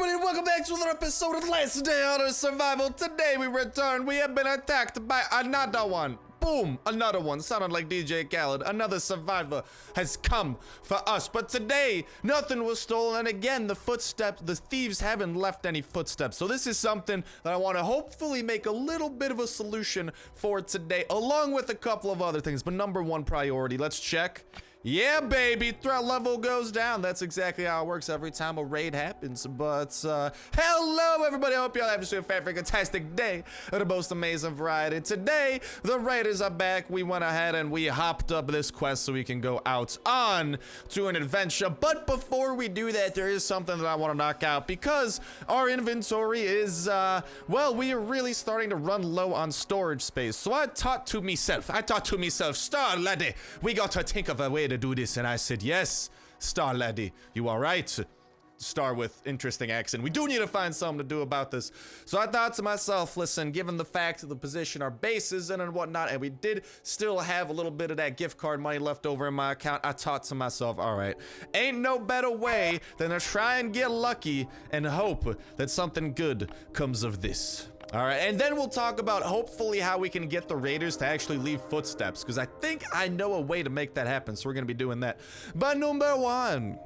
everybody, and welcome back to another episode of Last Day on Earth Survival. Today we return. We have been attacked by another one. Boom, another one. Sounded like DJ Khaled. Another survivor has come for us. But today, nothing was stolen. And again, the thieves haven't left any footsteps. So this is something that I want to hopefully make a little bit of a solution for today, along with a couple of other things. But number one priority, let's check. Yeah, baby, threat level goes down. That's exactly how it works every time a raid happens. But, hello, everybody. I hope y'all have a fantastic day of the most amazing variety. Today, the raiders are back. We went ahead and we hopped up this quest so we can go out on to an adventure. But before we do that, there is something that I want to knock out because our inventory is, well, we are really starting to run low on storage space. So I thought to myself, Star Laddie, we got to think of a way to do this. And I said, yes, Star Laddie, you are right. Star with interesting accent. We do need to find something to do about this. So I thought to myself, listen, given the fact of the position our base is in and whatnot, and we did still have a little bit of that gift card money left over in my account, I thought to myself, all right, ain't no better way than to try and get lucky and hope that something good comes of this. All right, and then we'll talk about hopefully how we can get the raiders to actually leave footsteps, because I think I know a way to make that happen, so we're gonna be doing that. But number one,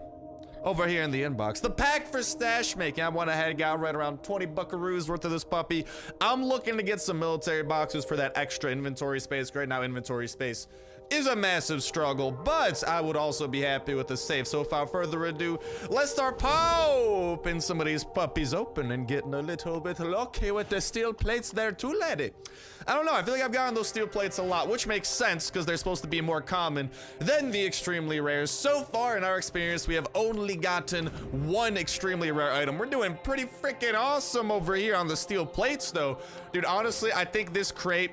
over here in the inbox, the pack for stash making. I went ahead and got right around 20 buckaroos worth of this puppy. I'm looking to get some military boxes for that extra inventory space. Right now, inventory space is a massive struggle, but I would also be happy with the safe. So without further ado, let's start popping some of these puppies open and getting a little bit lucky with the steel plates there too, laddie. I don't know, I feel like I've gotten those steel plates a lot, which makes sense because they're supposed to be more common than the extremely rares. So far in our experience, we have only gotten one extremely rare item. We're doing pretty freaking awesome over here on the steel plates though. Dude, honestly, I think this crate,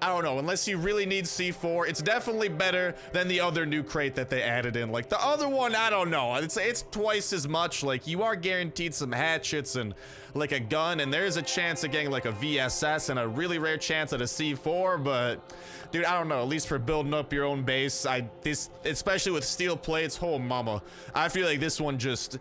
I don't know, unless you really need C4, it's definitely better than the other new crate that they added in. Like the other one, I don't know, I'd say it's twice as much. Like you are guaranteed some hatchets and like a gun, and there's a chance of getting like a VSS and a really rare chance at a C4, but dude, I don't know, at least for building up your own base, especially with steel plates, oh mama, I feel like this one just,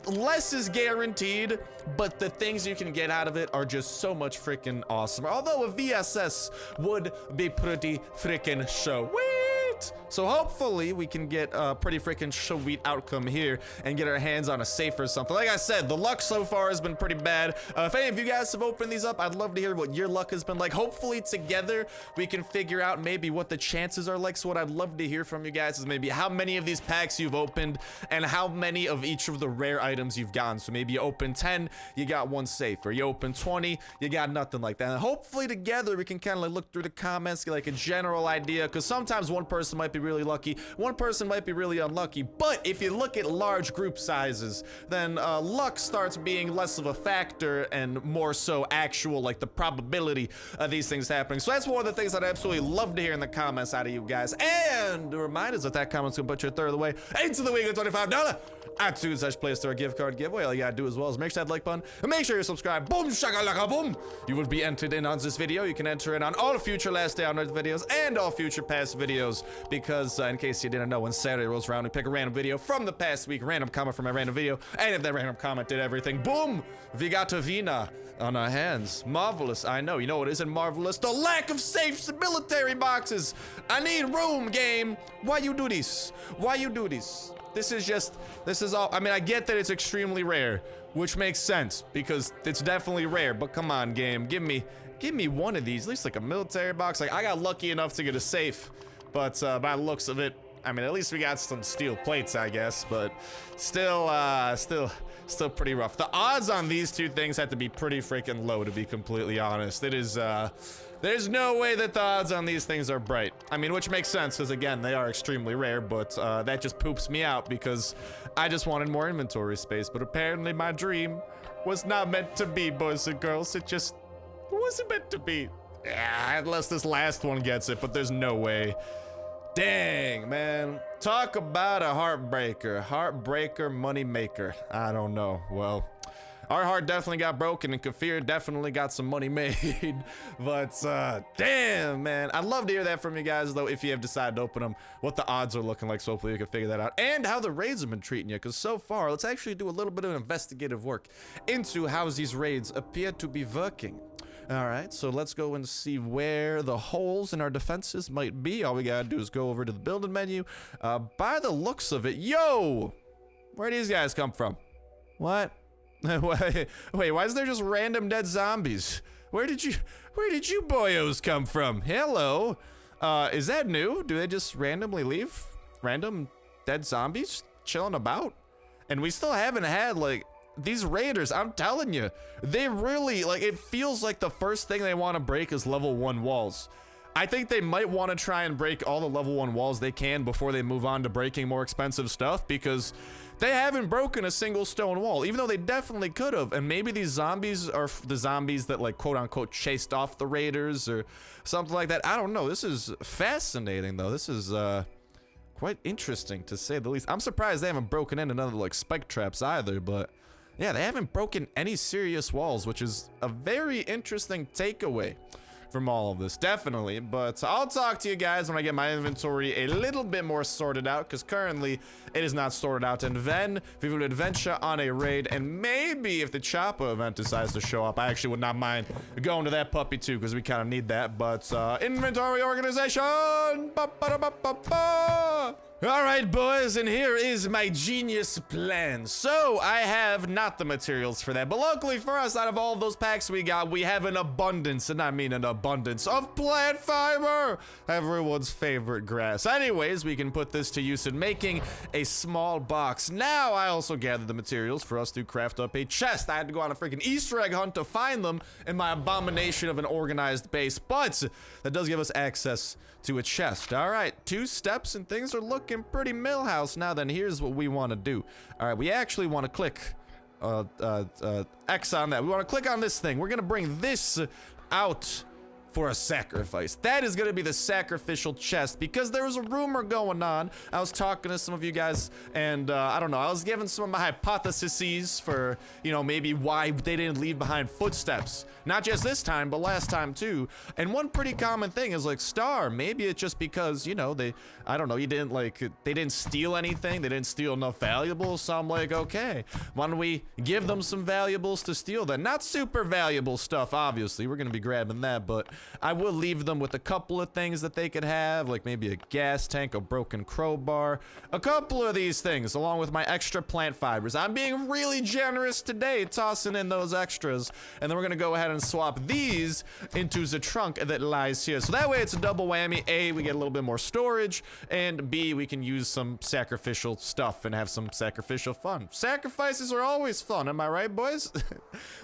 less is guaranteed, but the things you can get out of it are just so much freaking awesome. Although a VSS would be pretty freaking sweet. So hopefully we can get a pretty freaking sweet outcome here and get our hands on a safe or something. Like I said, the luck so far has been pretty bad. If any of you guys have opened these up, I'd love to hear what your luck has been like. Hopefully together we can figure out maybe what the chances are like. So what I'd love to hear from you guys is maybe how many of these packs you've opened and how many of each of the rare items you've gotten. So maybe you open 10, you got one safe, or you open 20, you got nothing like that. And hopefully together we can kind of like look through the comments, get like a general idea, because sometimes one person might be really lucky, one person might be really unlucky. But if you look at large group sizes, then luck starts being less of a factor and more so actual, like the probability of these things happening. So that's one of the things I'd absolutely love to hear in the comments out of you guys. And a reminder that comment's gonna put your third of the way into the week of $25 iTunes /Play Store gift card giveaway. All you gotta do as well is make sure that like button and make sure you're subscribed. Boom shakalaka boom. You will be entered in on this video. You can enter in on all future Last Day on Earth videos and all future past videos, because in case you didn't know, when Saturday rolls around, we pick a random video from the past week, random comment from a random video, and if that random comment did everything, boom, we got a Vina on our hands. Marvelous. I know. You know what isn't marvelous? The lack of safe military boxes. I need room, game. Why you do this? Why you do this? This is all, I mean, I get that it's extremely rare, which makes sense because it's definitely rare, but come on, game, give me one of these, at least like a military box. Like I got lucky enough to get a safe, but by the looks of it, I mean, at least we got some steel plates, I guess, but still pretty rough. The odds on these two things have to be pretty freaking low, to be completely honest. It is, there's no way that the odds on these things are bright. I mean, which makes sense, because again, they are extremely rare, but that just poops me out because I just wanted more inventory space. But apparently my dream was not meant to be, boys and girls. It just wasn't meant to be. Yeah, unless this last one gets it, but there's no way. Dang, man. Talk about a heartbreaker. Heartbreaker, money maker. I don't know. Well, Our heart definitely got broken, and Kafir definitely got some money made. But, damn, man. I'd love to hear that from you guys, though, if you have decided to open them, what the odds are looking like, so hopefully you can figure that out. And how the raids have been treating you, because so far, let's actually do a little bit of investigative work into how these raids appear to be working. All right, so let's go and see where the holes in our defenses might be. All we gotta do is go over to the building menu. By the looks of it, yo, where these guys come from? What? Wait, why is there just random dead zombies? Where did you boyos come from? Hello, is that new? Do they just randomly leave? Random dead zombies chilling about? And we still haven't had, like, these raiders, I'm telling you, they really, like, it feels like the first thing they want to break is level 1 walls. I think they might want to try and break all the level 1 walls they can before they move on to breaking more expensive stuff, because they haven't broken a single stone wall, even though they definitely could have. And maybe these zombies are the zombies that, like, quote unquote chased off the raiders or something like that. I don't know. This is fascinating, though. This is quite interesting, to say the least. I'm surprised they haven't broken in another, like, spike traps either, but yeah, they haven't broken any serious walls, which is a very interesting takeaway from all of this, definitely. But I'll talk to you guys when I get my inventory a little bit more sorted out, because currently it is not sorted out. And then we will adventure on a raid, and maybe if the Chopper event decides to show up, I actually would not mind going to that puppy too, because we kind of need that. But inventory organization. All right, boys, and here is my genius plan. So I have not the materials for that, but luckily for us, out of all of those packs we got, we have an abundance, and I mean an abundance of plant fiber, everyone's favorite grass. Anyways, we can put this to use in making a small box. Now I also gathered the materials for us to craft up a chest. I had to go on a freaking Easter egg hunt to find them in my abomination of an organized base, but that does give us access to a chest. All right, 2 steps and things are looking pretty Millhouse. Now then, here's what we want to do. All right, we actually want to click X on that. We want to click on this thing. We're gonna bring this out for a sacrifice. That is gonna be the sacrificial chest, because there was a rumor going on. I was talking to some of you guys, and I don't know, I was giving some of my hypotheses for, you know, maybe why they didn't leave behind footsteps. Not just this time, but last time too. And one pretty common thing is, like, Star, maybe it's just because, you know, I don't know, they didn't steal anything, they didn't steal enough valuables, so I'm like, okay, why don't we give them some valuables to steal then? Not super valuable stuff, obviously, we're gonna be grabbing that, but I will leave them with a couple of things that they could have, like maybe a gas tank, a broken crowbar, a couple of these things, along with my extra plant fibers. I'm being really generous today, tossing in those extras, and then we're gonna go ahead and swap these into the trunk that lies here. So that way it's a double whammy. A, we get a little bit more storage, and B, we can use some sacrificial stuff and have some sacrificial fun. Sacrifices are always fun, am I right, boys?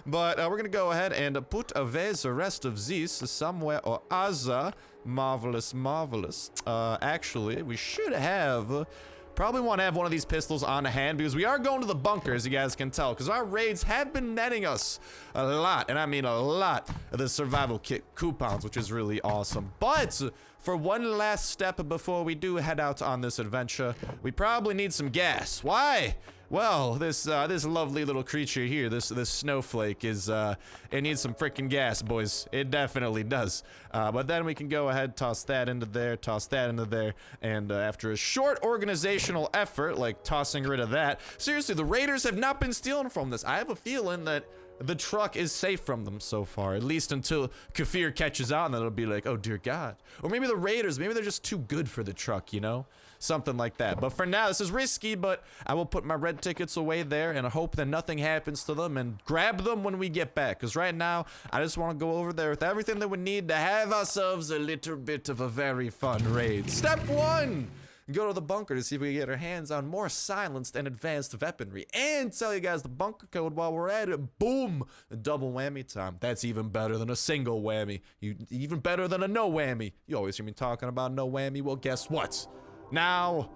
But we're gonna go ahead and put away the rest of these somewhere or other. Marvelous, marvelous. Actually, we should have, probably want to have one of these pistols on hand, because we are going to the bunker, as you guys can tell, because our raids have been netting us a lot, and I mean a lot, of the survival kit coupons, which is really awesome. But for one last step before we do head out on this adventure, we probably need some gas. Why? Well, this lovely little creature here, this snowflake is, it needs some freaking gas, boys. It definitely does. But then we can go ahead, toss that into there, toss that into there, and after a short organizational effort, like tossing rid of that, seriously, the raiders have not been stealing from this. I have a feeling that the truck is safe from them so far, at least until Kafir catches on, and it'll be like, oh dear God. Or maybe the raiders, maybe they're just too good for the truck, you know? Something like that. But for now, this is risky, but I will put my red tickets away there and hope that nothing happens to them and grab them when we get back. Because right now, I just want to go over there with everything that we need to have ourselves a little bit of a very fun raid. Step 1! Go to the bunker to see if we can get our hands on more silenced and advanced weaponry. And tell you guys the bunker code while we're at it. Boom! Double whammy time. That's even better than a single whammy. Even better than a no whammy. You always hear me talking about no whammy. Well, guess what? Now,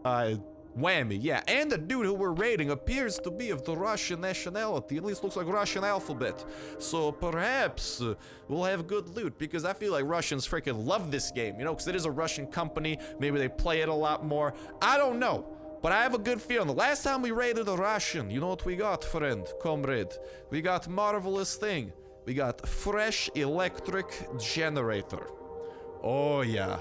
whammy, yeah. And the dude who we're raiding appears to be of the Russian nationality. At least looks like Russian alphabet. So perhaps we'll have good loot, because I feel like Russians freaking love this game, you know, because it is a Russian company. Maybe they play it a lot more. I don't know. But I have a good feeling. The last time we raided a Russian, you know what we got, friend, comrade? We got marvelous thing. We got fresh electric generator. Oh yeah.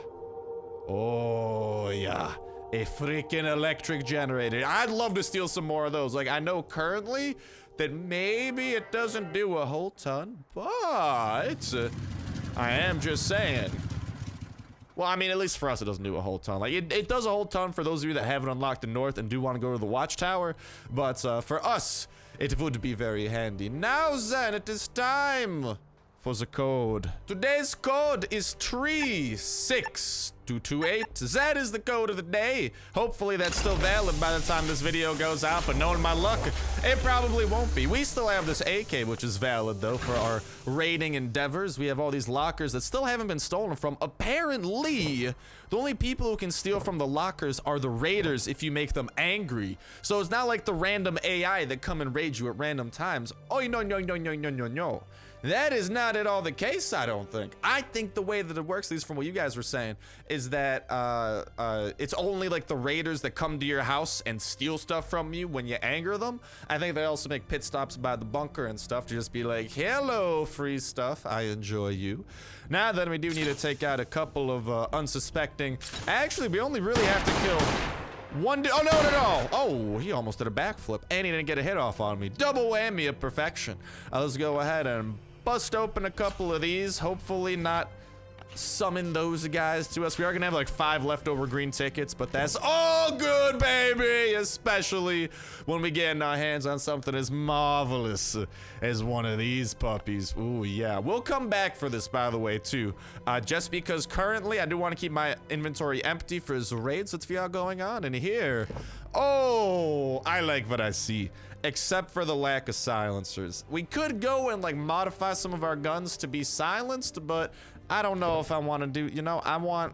Oh yeah. A freaking electric generator. I'd love to steal some more of those. Like, I know currently that maybe it doesn't do a whole ton, but I am just saying. Well, I mean, at least for us, it doesn't do a whole ton. Like, it does a whole ton for those of you that haven't unlocked the north and do want to go to the watchtower. But for us, it would be very handy. Now then, it is time for the code. Today's code is 36228. That is the code of the day. Hopefully that's still valid by the time this video goes out, but knowing my luck, it probably won't be. We still have this AK, which is valid though for our raiding endeavors. We have all these lockers that still haven't been stolen from. Apparently, the only people who can steal from the lockers are the raiders if you make them angry. So it's not like the random AI that come and raid you at random times. Oh, no. That is not at all the case, I don't think. I think the way that it works, at least from what you guys were saying, is that it's only like the raiders that come to your house and steal stuff from you when you anger them. I think they also make pit stops by the bunker and stuff to just be like, hello, free stuff, I enjoy you. Now then, we do need to take out a couple of unsuspecting. Actually, we only really have to kill one. Oh, no. Oh, he almost did a backflip and he didn't get a hit off on me. Double whammy of perfection. Let's go ahead and bust open a couple of these. Hopefully not summon those guys to us. We are gonna have like 5 leftover green tickets, but that's all good, baby, especially when we get our hands on something as marvelous as one of these puppies. Ooh, yeah, we'll come back for this, by the way, too, just because currently I do want to keep my inventory empty for the raids that we are going on. And here, oh, I like what I see, except for the lack of silencers. We could go and like modify some of our guns to be silenced, but I don't know if I want to do, you know, I want,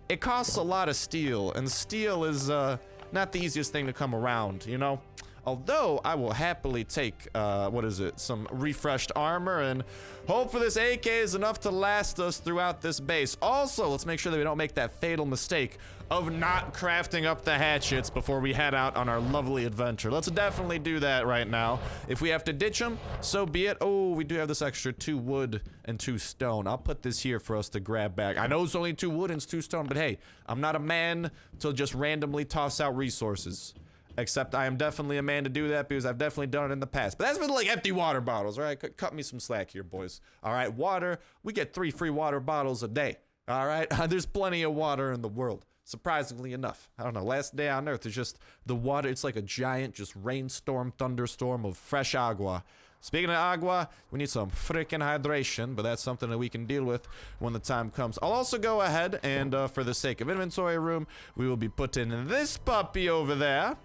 it costs a lot of steel, and steel is not the easiest thing to come around, you know? Although I will happily take, what is it, some refreshed armor, and hope for this AK is enough to last us throughout this base. Also, let's make sure that we don't make that fatal mistake of not crafting up the hatchets before we head out on our lovely adventure. Let's definitely do that right now. If we have to ditch them, so be it. Oh, we do have this extra 2 wood and 2 stone. I'll put this here for us to grab back. I know it's only 2 wood and 2 stone, but hey, I'm not a man to just randomly toss out resources. Except I am definitely a man to do that because I've definitely done it in the past. But that's with like empty water bottles, all right? Cut me some slack here, boys. All right, water. We get 3 free water bottles a day, all right? There's plenty of water in the world, surprisingly enough. I don't know, last day on Earth is just the water. It's like a giant just rainstorm, thunderstorm of fresh agua. Speaking of agua, we need some freaking hydration, but that's something that we can deal with when the time comes. I'll also go ahead and, for the sake of inventory room, we will be putting this puppy over there.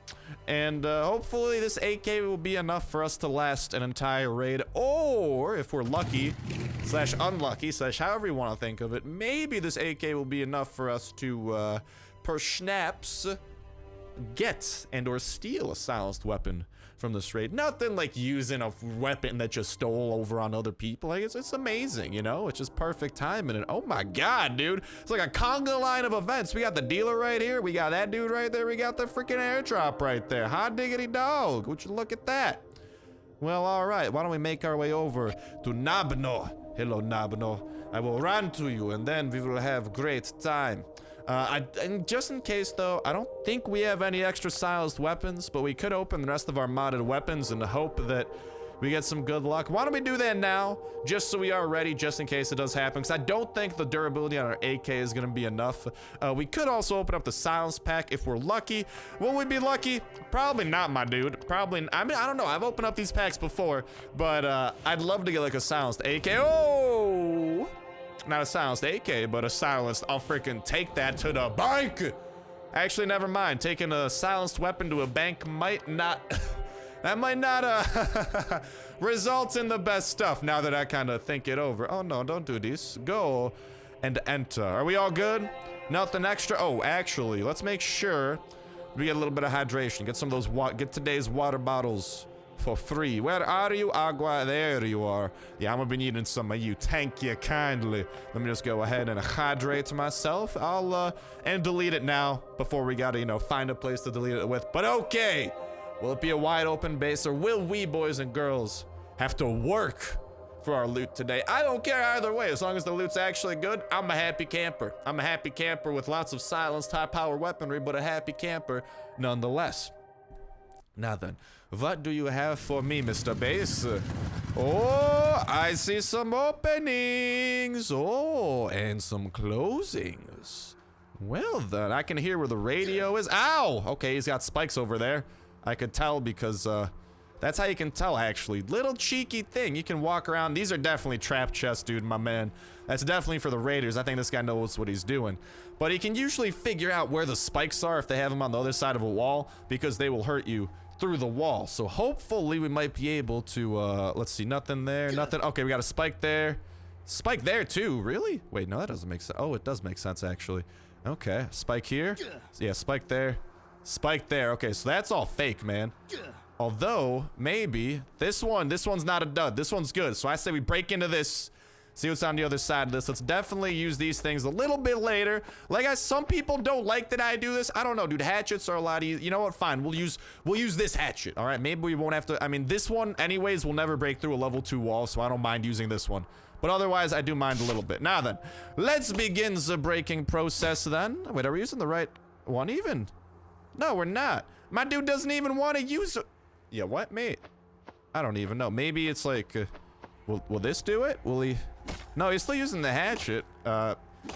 And hopefully this AK will be enough for us to last an entire raid. Or, if we're lucky, slash unlucky, slash however you want to think of it, maybe this AK will be enough for us to, perhaps, get and or steal a silenced weapon from this raid. Nothing like using a weapon that just stole over on other people. Like, it's amazing, you know? It's just perfect timing. And oh my god, dude. It's like a conga line of events. We got the dealer right here. We got that dude right there. We got the freaking airdrop right there. Hot diggity dog. Would you look at that? Well, all right. Why don't we make our way over to Nabno? Hello, Nabno. I will run to you, and then we will have great time. And just in case though, I don't think we have any extra silenced weapons, but we could open the rest of our modded weapons and hope that we get some good luck. Why don't we do that now, just so we are ready, just in case it does happen, because I don't think the durability on our AK is going to be enough. We could also open up the silence pack if we're lucky. Will we be lucky? Probably not, my dude. Probably, I mean, I don't know. I've opened up these packs before, but I'd love to get like a silenced AK. Oh! Not a silenced AK, but a silenced. I'll freaking take that to the bank. Actually, never mind. Taking a silenced weapon to a bank might not. That might not result in the best stuff. Now that I kind of think it over. Oh no, don't do this. Go and enter. Are we all good? Nothing extra. Oh, actually, let's make sure we get a little bit of hydration. Get some of those. Get today's water bottles for free. Where are you, Agua? There you are. Yeah, I'm gonna be needing some of you. Thank you kindly. Let me just go ahead and hydrate myself. I'll, and delete it now before we gotta, you know, find a place to delete it with. But okay. Will it be a wide open base, or will we, boys and girls, have to work for our loot today? I don't care either way. As long as the loot's actually good, I'm a happy camper. I'm a happy camper with lots of silenced high-power weaponry, but a happy camper nonetheless. Now then, what do you have for me, Mr. Base? Oh, I see some openings. Oh, and some closings. Well then, I can hear where the radio is. Ow! Okay, he's got spikes over there. I could tell because, that's how you can tell, actually. Little cheeky thing. You can walk around. These are definitely trap chests, dude, my man. That's definitely for the raiders. I think this guy knows what he's doing. But he can usually figure out where the spikes are if they have them on the other side of a wall, because they will hurt you through the wall. So hopefully we might be able to, let's see, nothing there, nothing. Okay, we got a spike there. Spike there, too. Really? Wait, no, that doesn't make sense. Oh, it does make sense, actually. Okay, spike here. Yeah, spike there. Spike there. Okay, so that's all fake, man. Although, maybe, this one's not a dud. This one's good. So I say we break into this, see what's on the other side of this. Let's definitely use these things a little bit later. Like, some people don't like that I do this. I don't know, dude. Hatchets are a lot easier. You know what? Fine. We'll use this hatchet. All right, maybe we won't have to. I mean, this one, anyways, will never break through a level 2 wall, so I don't mind using this one. But otherwise, I do mind a little bit. Now then, let's begin the breaking process then. Wait, are we using the right one even? No, we're not. My dude doesn't even want to use it. Yeah, what, mate? I don't even know. Maybe it's like, will this do it? Will he? No, he's still using the hatchet. All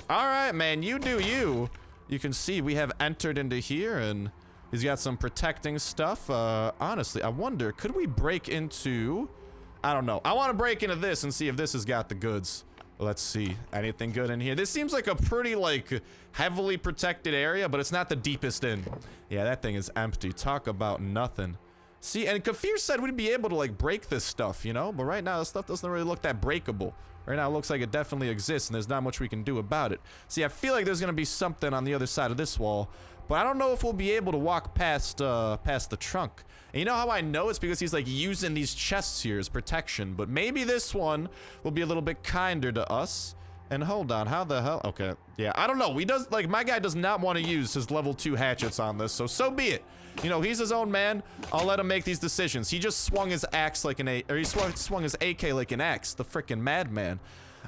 right, man, you do you. You can see we have entered into here, and he's got some protecting stuff. Honestly, I wonder, could we break into? I don't know. I want to break into this and see if this has got the goods. Let's see. Anything good in here? This seems like a pretty, like, heavily protected area, but it's not the deepest in. Yeah, that thing is empty. Talk about nothing. See, and Kafir said we'd be able to, like, break this stuff, you know? But right now, this stuff doesn't really look that breakable. Right now, it looks like it definitely exists, and there's not much we can do about it. See, I feel like there's gonna be something on the other side of this wall, but I don't know if we'll be able to walk past the trunk. And you know how I know? It's because he's, like, using these chests here as protection. But maybe this one will be a little bit kinder to us. And hold on, how the hell? Okay, yeah, I don't know. Like, my guy does not want to use his level 2 hatchets on this, so be it. You know, he's his own man. I'll let him make these decisions. He just swung his axe like an he swung his AK like an axe, the frickin' madman.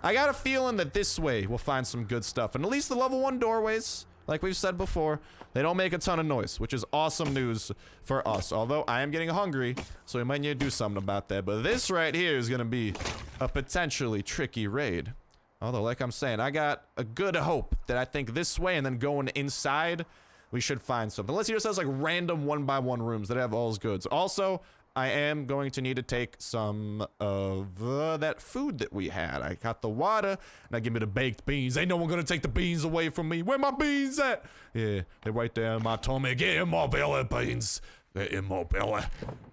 I got a feeling that this way we'll find some good stuff. And at least the level 1 doorways, like we've said before, they don't make a ton of noise, which is awesome news for us. Although I am getting hungry, so we might need to do something about that. But this right here is gonna be a potentially tricky raid. Although, like I'm saying, I got a good hope that I think this way and then going inside, we should find something. Unless he just has like random 1x1 rooms that have all his goods. Also, I am going to need to take some of that food that we had. I got the water, now give me the baked beans. Ain't no one gonna take the beans away from me. Where my beans at? Yeah, they're right there in my tummy. Get in my belly, beans. Get in my belly.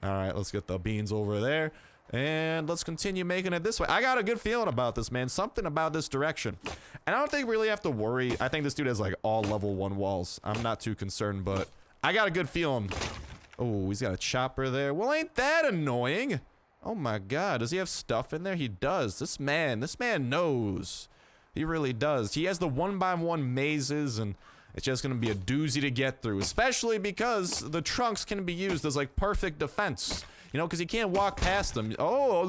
All right, let's get the beans over there. And let's continue making it this way. I got a good feeling about this, man. Something about this direction. And I don't think we really have to worry. I think this dude has like all level 1 walls. I'm not too concerned, but I got a good feeling. Oh, he's got a chopper there. Well, ain't that annoying? Oh my god, does he have stuff in there? He does. This man knows. He really does. He has the 1x1 mazes, and it's just gonna be a doozy to get through, especially because the trunks can be used as like perfect defense. You know, because you can't walk past them. Oh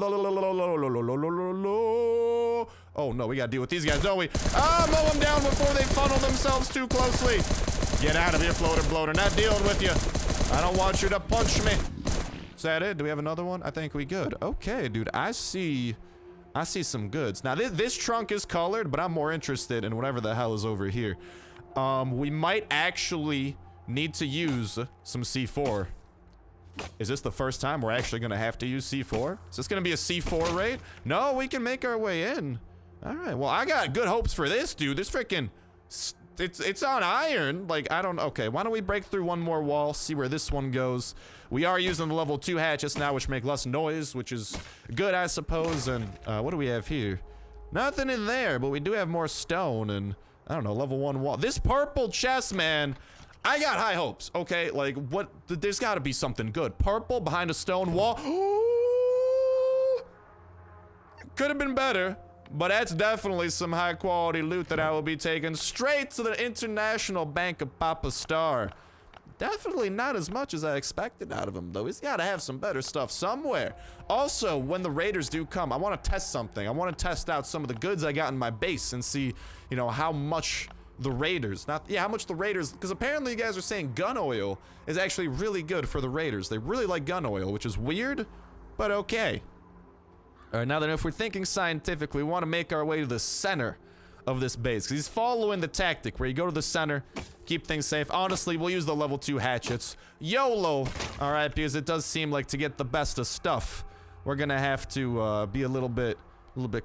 no, we gotta deal with these guys, don't we? Ah, mow them down before they funnel themselves too closely. Get out of here, floater bloater. Not dealing with you. I don't want you to punch me. Is that it? Do we have another one? I think we good. Okay, dude, I see some goods. Now, this trunk is colored, but I'm more interested in whatever the hell is over here. We might actually need to use some C4. Is this the first time we're actually gonna have to use C4? Is this gonna be a C4 raid? No, we can make our way in. All right, well, I got good hopes for this, dude. This freaking, it's on iron. Like, I don't, okay, why don't we break through one more wall, see where this one goes. We are using the level 2 hatchets now, which make less noise, which is good, I suppose. And what do we have here? Nothing in there, but we do have more stone and, I don't know, level 1 wall. This purple chest, man, I got high hopes, okay? Like, what? There's gotta be something good. Purple behind a stone wall. Ooh. Could have been better, but that's definitely some high quality loot that I will be taking straight to the International Bank of Papa Star. Definitely not as much as I expected out of him, though. He's gotta have some better stuff somewhere. Also, when the raiders do come, I want to test something. I want to test out some of the goods I got in my base and see, you know, how much the raiders, how much the raiders, because apparently you guys are saying gun oil is actually really good for the raiders. They really like gun oil, which is weird, but okay. All right, now then, if we're thinking scientifically, we want to make our way to the center of this base, because he's following the tactic where you go to the center, keep things safe. Honestly, we'll use the level 2 hatchets. YOLO! All right, because it does seem like to get the best of stuff, we're gonna have to be a little bit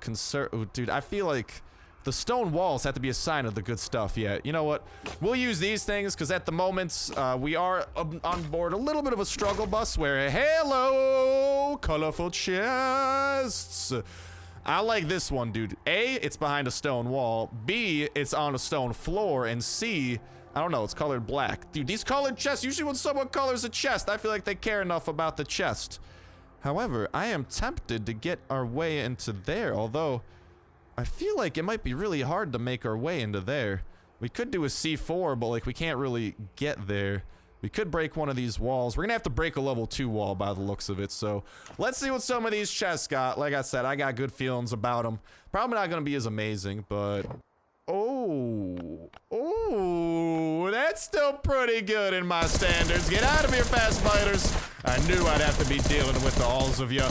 concerned. Dude, I feel like the stone walls have to be a sign of the good stuff. Yeah, you know what? We'll use these things, because at the moment, we are on board a little bit of a struggle bus where, hello, colorful chests. I like this one, dude. A, it's behind a stone wall. B, it's on a stone floor. And C, I don't know, it's colored black. Dude, these colored chests, usually when someone colors a chest, I feel like they care enough about the chest. However, I am tempted to get our way into there, although I feel like it might be really hard to make our way into there. We could do a C4, but like we can't really get there. We could break one of these walls. We're gonna have to break a level 2 wall by the looks of it, so let's see what some of these chests got. Like I said, I got good feelings about them. Probably not gonna be as amazing, but oh, that's still pretty good in my standards. Get out of here, fast biters. I knew I'd have to be dealing with alls of you.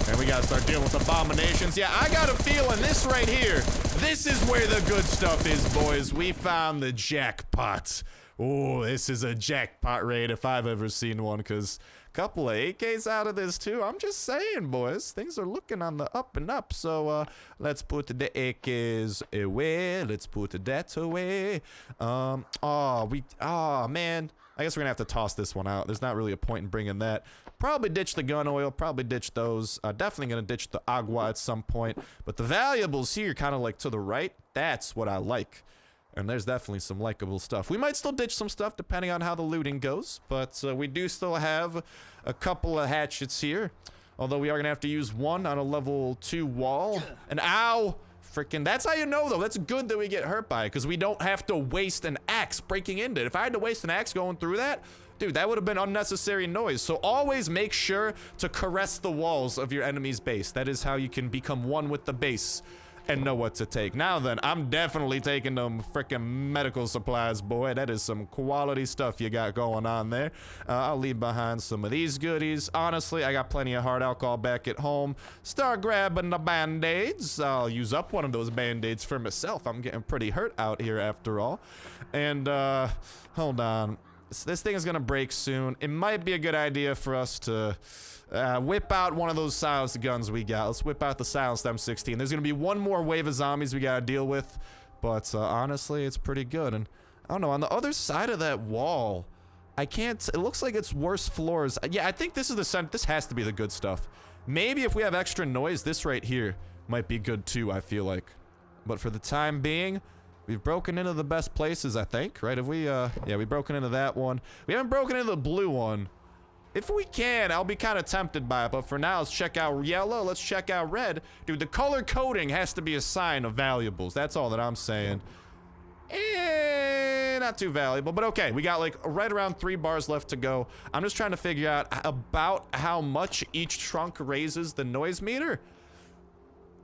And we gotta start dealing with abominations. Yeah, I got a feeling this right here, this is where the good stuff is, boys. We found the jackpot. Oh, this is a jackpot raid if I've ever seen one, because a couple of AKs out of this too. I'm just saying, boys, things are looking on the up and up. So let's put the AKs away. Let's put that away. Man, I guess we're gonna have to toss this one out. There's not really a point in bringing that. Probably ditch the gun oil, probably ditch those. Definitely gonna ditch the agua at some point. But the valuables here, kind of like to the right, that's what I like. And there's definitely some likable stuff. We might still ditch some stuff depending on how the looting goes, but we do still have a couple of hatchets here. Although we are gonna have to use one on a level 2 wall. And ow! Freaking, that's how you know though. That's good that we get hurt by it, because we don't have to waste an axe breaking into it. If I had to waste an axe going through that, dude, that would have been unnecessary noise. So always make sure to caress the walls of your enemy's base. That is how you can become one with the base and know what to take. Now then, I'm definitely taking them freaking medical supplies, boy. That is some quality stuff you got going on there. I'll leave behind some of these goodies. Honestly, I got plenty of hard alcohol back at home. Start grabbing the band-aids. I'll use up one of those band-aids for myself. I'm getting pretty hurt out here after all. And, hold on. This thing is gonna break soon. It might be a good idea for us to whip out one of those silenced guns we got. Let's whip out the silenced M16. There's gonna be one more wave of zombies we gotta deal with, but honestly, it's pretty good. And I don't know, on the other side of that wall, I can't. It looks like it's worse floors. Yeah, I think this is the center. This has to be the good stuff. Maybe if we have extra noise, this right here might be good too. I feel like, but for the time being, we've broken into the best places, I think, right? Have we, yeah, we've broken into that one. We haven't broken into the blue one. If we can, I'll be kind of tempted by it, but for now, let's check out yellow, let's check out red. Dude, the color coding has to be a sign of valuables. That's all that I'm saying. Not too valuable, but okay. We got like right around 3 bars left to go. I'm just trying to figure out about how much each trunk raises the noise meter.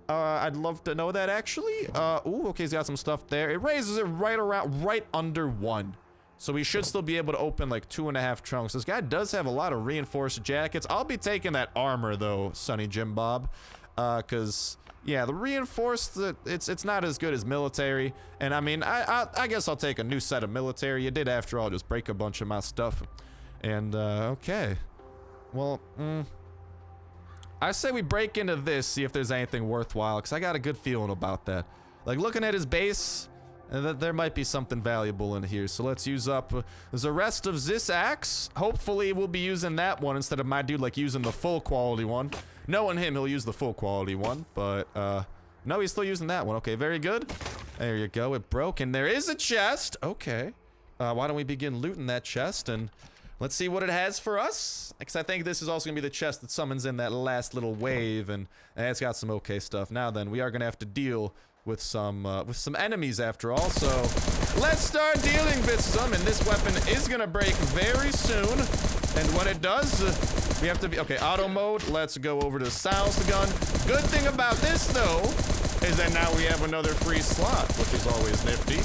I'd love to know that actually. Ooh, okay, he's got some stuff there. It raises it right under 1. So we should still be able to open like 2.5 trunks. This guy does have a lot of reinforced jackets. I'll be taking that armor though, Sonny Jim Bob. Cause yeah, the reinforced, it's not as good as military. And I mean, I guess I'll take a new set of military. You did after all just break a bunch of my stuff. And okay. Well, I say we break into this, see if there's anything worthwhile, because I got a good feeling about that. Like, looking at his base, there might be something valuable in here. So let's use up the rest of this axe. Hopefully, we'll be using that one instead of my dude, like, using the full quality one. Knowing him, he'll use the full quality one, but, no, he's still using that one. Okay, very good. There you go, it broke, and there is a chest. Okay. why don't we begin looting that chest and let's see what it has for us? Because I think this is also gonna be the chest that summons in that last little wave, and it's got some okay stuff. Now then, we are gonna have to deal with some enemies after all. So let's start dealing with some, and this weapon is gonna break very soon. And when it does, we have to be okay. Auto mode. Let's go over to the silenced gun. Good thing about this though is that now we have another free slot, which is always nifty.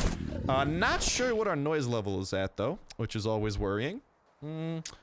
Not sure what our noise level is at though, which is always worrying.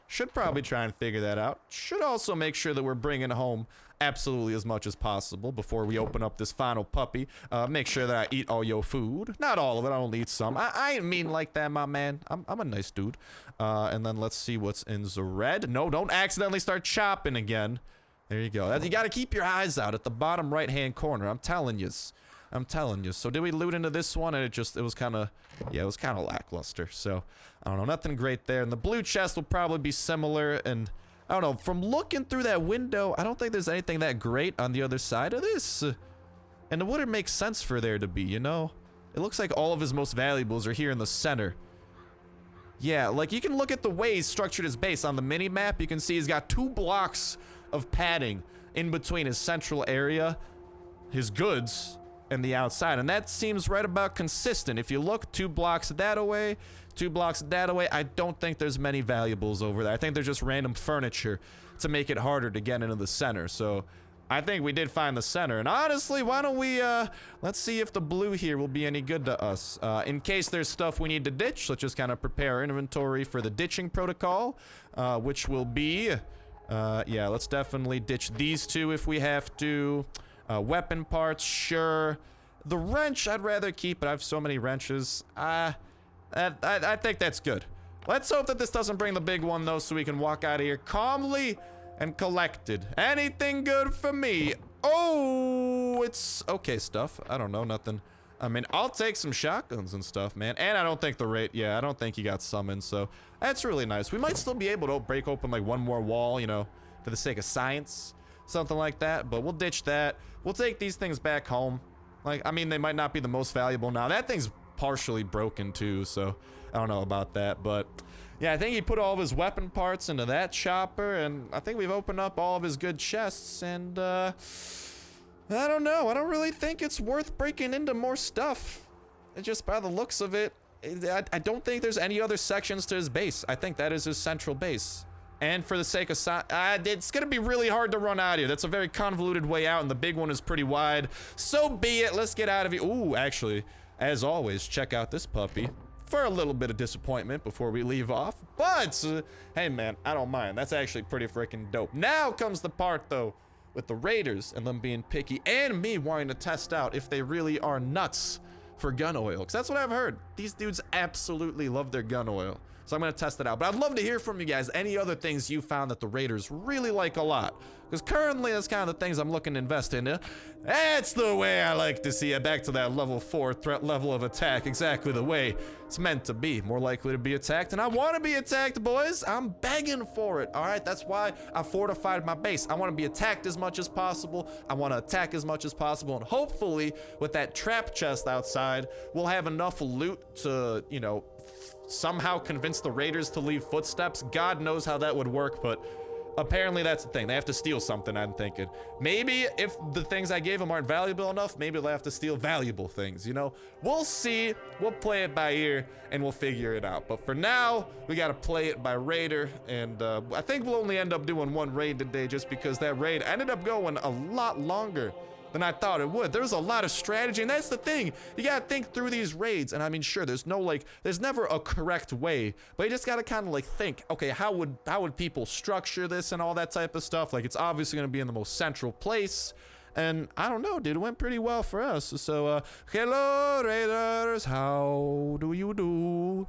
Should probably try and figure that out. Should also make sure that we're bringing home absolutely as much as possible before we open up this final puppy. Make sure that I eat all your food. Not all of it, I only eat some. I ain't mean like that, my man. I'm a nice dude. And then let's see what's in the red. No, don't accidentally start chopping again. There you go. You gotta keep your eyes out at the bottom right-hand corner. I'm telling yous. I'm telling you. So did we loot into this one? And it was kind of, yeah, it was kind of lackluster. So I don't know, nothing great there. And the blue chest will probably be similar. And I don't know, from looking through that window, I don't think there's anything that great on the other side of this. And it wouldn't make sense for there to be, you know? It looks like all of his most valuables are here in the center. Yeah, like you can look at the way he's structured his base on the mini map. You can see he's got 2 blocks of padding in between his central area, his goods, and the outside, and that seems right about consistent. If you look 2 blocks that away, 2 blocks that away, I don't think there's many valuables over there. I think they're just random furniture to make it harder to get into the center. So I think we did find the center, and honestly, why don't we let's see if the blue here will be any good to us. In case there's stuff we need to ditch, let's just kind of prepare our inventory for the ditching protocol, which will be yeah, let's definitely ditch these 2 if we have to. Weapon parts, sure. The wrench, I'd rather keep, but I have so many wrenches. I think that's good. Let's hope that this doesn't bring the big one, though, so we can walk out of here calmly and collected. Anything good for me? Oh, it's okay stuff. I don't know, nothing. I mean, I'll take some shotguns and stuff, man. And I don't think the rate, yeah, I don't think he got summoned, so that's really nice. We might still be able to break open, like, one more wall, you know, for the sake of science. Something like that, but we'll ditch that. We'll take these things back home. Like, I mean, they might not be the most valuable now. That thing's partially broken too, so I don't know about that, but yeah, I think he put all of his weapon parts into that chopper, and I think we've opened up all of his good chests, and I don't know. I don't really think it's worth breaking into more stuff. Just by the looks of it, I don't think there's any other sections to his base. I think that is his central base. And for the sake of it's gonna be really hard to run out of here. That's a very convoluted way out, and the big one is pretty wide. So be it. Let's get out of here. Ooh, actually, as always, check out this puppy for a little bit of disappointment before we leave off. But hey, man, I don't mind. That's actually pretty freaking dope. Now comes the part, though, with the raiders and them being picky, and me wanting to test out if they really are nuts for gun oil. Because that's what I've heard. These dudes absolutely love their gun oil. So I'm going to test it out. But I'd love to hear from you guys any other things you found that the raiders really like a lot. Because currently, that's kind of the things I'm looking to invest in. That's the way I like to see it. Back to that level 4 threat level of attack. Exactly the way it's meant to be. More likely to be attacked. And I want to be attacked, boys. I'm begging for it. All right, that's why I fortified my base. I want to be attacked as much as possible. I want to attack as much as possible. And hopefully, with that trap chest outside, we'll have enough loot to, you know, somehow convince the raiders to leave footsteps. God knows how that would work, but apparently that's the thing. They have to steal something, I'm thinking. Maybe if the things I gave them aren't valuable enough, maybe they'll have to steal valuable things, you know? We'll see. We'll play it by ear, and we'll figure it out. But for now, we gotta play it by raider, and I think we'll only end up doing 1 raid today just because that raid ended up going a lot longer than I thought it would. There's a lot of strategy, and that's the thing. You gotta think through these raids, and I mean, sure, there's never a correct way, but you just gotta kind of like think, okay, how would people structure this and all that type of stuff? Like, it's obviously gonna be in the most central place, and I don't know, dude, it went pretty well for us. So, hello, raiders, how do you do?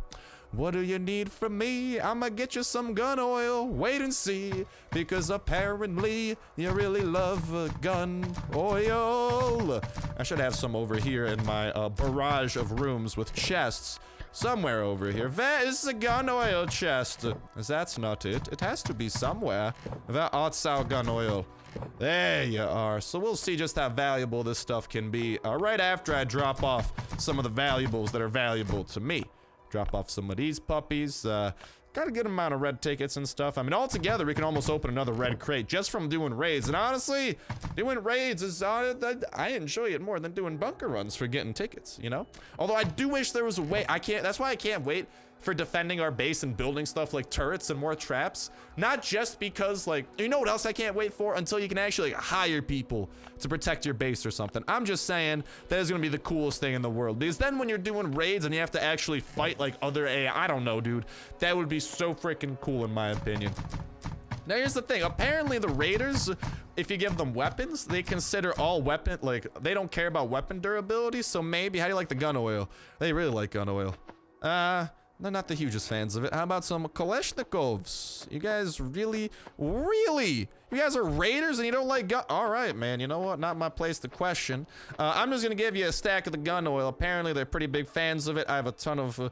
What do you need from me? I'ma get you some gun oil, wait and see, because apparently you really love gun oil. I should have some over here in my barrage of rooms with chests. Somewhere over here. Where is the gun oil chest? That's not it. It has to be somewhere. Where art thou, gun oil? There you are. So we'll see just how valuable this stuff can be right after I drop off some of the valuables that are valuable to me. Drop off some of these puppies. Got a good amount of red tickets and stuff. I mean, altogether, we can almost open another red crate just from doing raids. And honestly, doing raids is, I enjoy it more than doing bunker runs for getting tickets, you know? Although I do wish there was a way, that's why I can't wait for defending our base and building stuff like turrets and more traps. Not just because, like, you know what else I can't wait for? Until you can actually like, hire people to protect your base or something. I'm just saying that is gonna be the coolest thing in the world. Because then when you're doing raids and you have to actually fight like other AI, I don't know, dude. That would be so freaking cool in my opinion. Now here's the thing, apparently the raiders, if you give them weapons, they consider all weapon, like, they don't care about weapon durability, so maybe, how do you like the gun oil? They really like gun oil. They're not the hugest fans of it. How about some Kalashnikovs? You guys really? You guys are raiders and you don't like gun? All right, man, you know what? Not my place to question. I'm just gonna give you a stack of the gun oil. Apparently they're pretty big fans of it. I have a ton of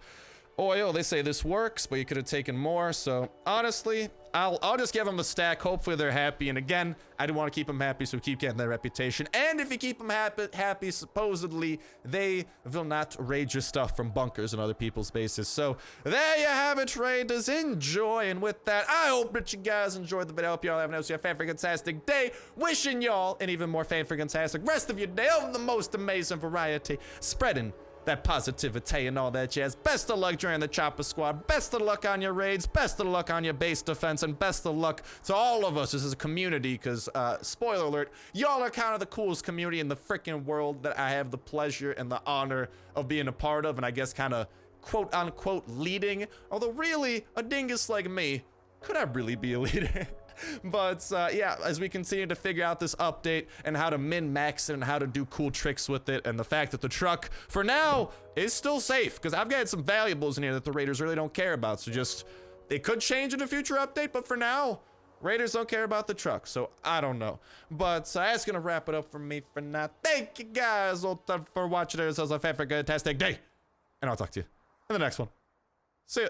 oil. They say this works, but you could have taken more. So honestly, I'll just give them the stack. Hopefully they're happy. And again, I do want to keep them happy, so keep getting that reputation. And if you keep them happy, supposedly they will not raid your stuff from bunkers and other people's bases. So there you have it, raiders. Enjoy. And with that, I hope that you guys enjoyed the video. I hope y'all have a fan-freaking-tastic day. Wishing y'all an even more fan-freaking-tastic rest of your day of the most amazing variety. Spreading that positivity and all that jazz. Best of luck during the chopper squad. Best of luck on your raids. Best of luck on your base defense. And best of luck to all of us as a community, because spoiler alert, y'all are kind of the coolest community in the freaking world that I have the pleasure and the honor of being a part of, and I guess kind of quote unquote leading. Although really, a dingus like me, could I really be a leader? But yeah, as we continue to figure out this update and how to min-max it and how to do cool tricks with it, and the fact that the truck for now is still safe, because I've got some valuables in here that the raiders really don't care about. So just, they could change in a future update, but for now, raiders don't care about the truck. So I don't know. But that's gonna wrap it up for me for now. Thank you guys all for watching. Yourselves a fantastic day, and I'll talk to you in the next one. See ya.